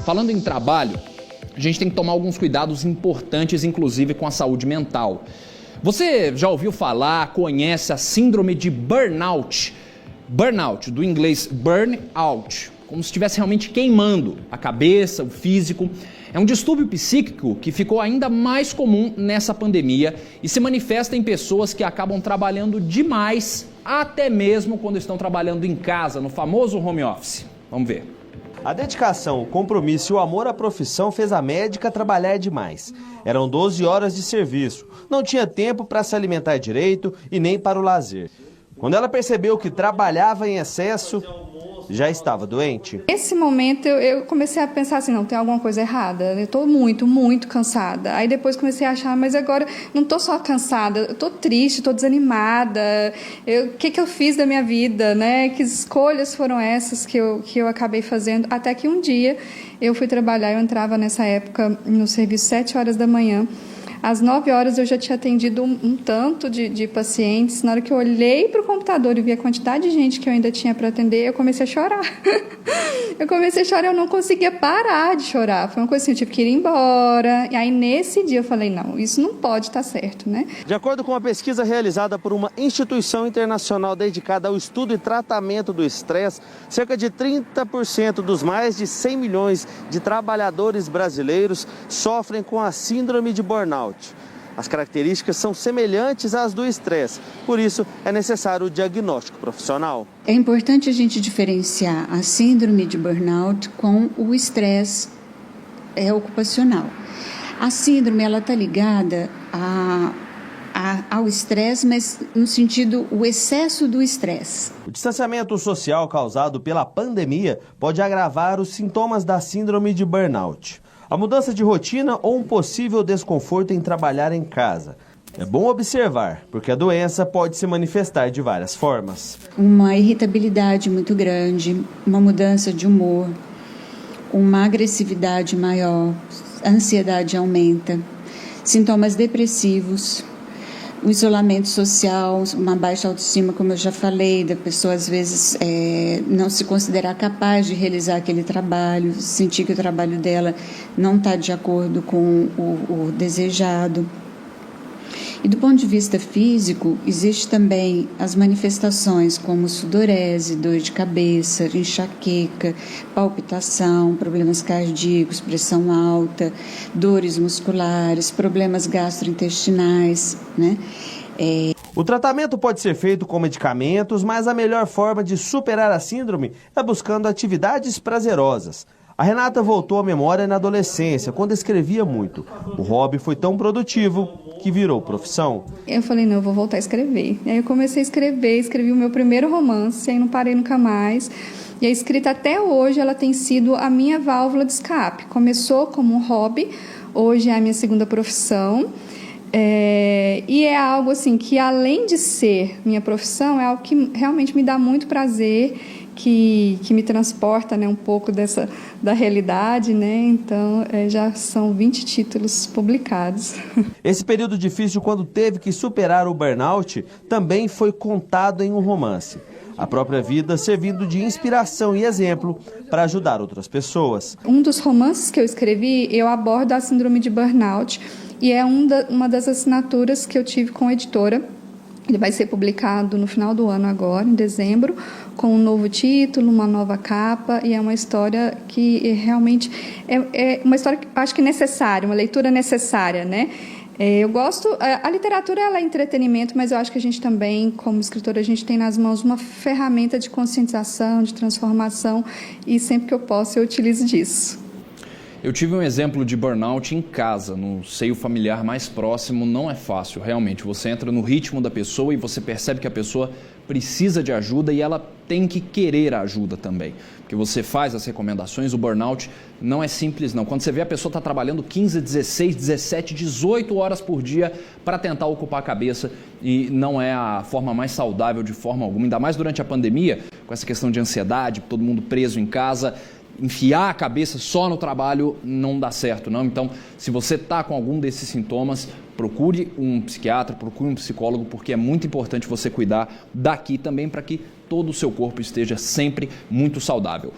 Falando em trabalho, a gente tem que tomar alguns cuidados importantes, inclusive com a saúde mental. Você já ouviu falar, conhece a síndrome de burnout? Burnout, do inglês burn out, como se estivesse realmente queimando a cabeça, o físico. É um distúrbio psíquico que ficou ainda mais comum nessa pandemia e se manifesta em pessoas que acabam trabalhando demais, até mesmo quando estão trabalhando em casa, no famoso home office. Vamos ver. A dedicação, o compromisso e o amor à profissão fez a médica trabalhar demais. Eram 12 horas de serviço, não tinha tempo para se alimentar direito e nem para o lazer. Quando ela percebeu que trabalhava em excesso, já estava doente. Nesse momento eu comecei a pensar assim, não, tem alguma coisa errada, eu estou muito cansada. Aí depois comecei a achar, mas agora não estou só cansada, eu estou triste, estou desanimada. O que eu fiz da minha vida, né? Que escolhas foram essas que eu acabei fazendo? Até que um dia eu fui trabalhar, eu entrava nessa época no serviço 7 horas da manhã. Às 9 horas eu já tinha atendido um tanto de pacientes. Na hora que eu olhei para o computador e vi a quantidade de gente que eu ainda tinha para atender, eu comecei a chorar. Eu não conseguia parar de chorar. Foi uma coisa assim, eu tive que ir embora. E aí nesse dia eu falei, não, isso não pode estar certo, né? De acordo com uma pesquisa realizada por uma instituição internacional dedicada ao estudo e tratamento do estresse, cerca de 30% dos mais de 100 milhões de trabalhadores brasileiros sofrem com a síndrome de burnout. As características são semelhantes às do estresse, por isso é necessário o diagnóstico profissional. É importante a gente diferenciar a síndrome de burnout com o estresse ocupacional. A síndrome está ligada ao estresse, mas no sentido o excesso do estresse. O distanciamento social causado pela pandemia pode agravar os sintomas da síndrome de burnout. A mudança de rotina ou um possível desconforto em trabalhar em casa. É bom observar, porque a doença pode se manifestar de várias formas. Uma irritabilidade muito grande, uma mudança de humor, uma agressividade maior, a ansiedade aumenta, sintomas depressivos, o isolamento social, uma baixa autoestima, como eu já falei, da pessoa às vezes não se considerar capaz de realizar aquele trabalho, sentir que o trabalho dela não está de acordo com o desejado. E do ponto de vista físico, existe também as manifestações como sudorese, dor de cabeça, enxaqueca, palpitação, problemas cardíacos, pressão alta, dores musculares, problemas gastrointestinais, né? O tratamento pode ser feito com medicamentos, mas a melhor forma de superar a síndrome é buscando atividades prazerosas. A Renata voltou à memória na adolescência, quando escrevia muito. O hobby foi tão produtivo que virou profissão. Eu falei, não, eu vou voltar a escrever. E aí eu comecei a escrever, escrevi o meu primeiro romance, aí não parei nunca mais. E a escrita até hoje, ela tem sido a minha válvula de escape. Começou como um hobby, hoje é a minha segunda profissão. E é algo assim que, além de ser minha profissão, é algo que realmente me dá muito prazer, que me transporta, né, um pouco da realidade, né? Então, já são 20 títulos publicados. Esse período difícil, quando teve que superar o burnout, também foi contado em um romance. A própria vida servindo de inspiração e exemplo para ajudar outras pessoas. Um dos romances que eu escrevi, eu abordo a síndrome de burnout, e é uma das assinaturas que eu tive com a editora. Ele vai ser publicado no final do ano agora, em dezembro, com um novo título, uma nova capa, e é uma história que realmente é uma história que eu acho que necessária, uma leitura necessária, né? Eu gosto, a literatura ela é entretenimento, mas eu acho que a gente também, como escritora, a gente tem nas mãos uma ferramenta de conscientização, de transformação, e sempre que eu posso eu utilizo disso. Eu tive um exemplo de burnout em casa, no seio familiar mais próximo. Não é fácil, realmente. Você entra no ritmo da pessoa e você percebe que a pessoa precisa de ajuda e ela tem que querer a ajuda também. Porque você faz as recomendações, o burnout não é simples não. Quando você vê a pessoa está trabalhando 15, 16, 17, 18 horas por dia para tentar ocupar a cabeça e não é a forma mais saudável de forma alguma. Ainda mais durante a pandemia, com essa questão de ansiedade, todo mundo preso em casa. Enfiar a cabeça só no trabalho não dá certo, não. Então, se você está com algum desses sintomas, procure um psiquiatra, procure um psicólogo, porque é muito importante você cuidar daqui também para que todo o seu corpo esteja sempre muito saudável.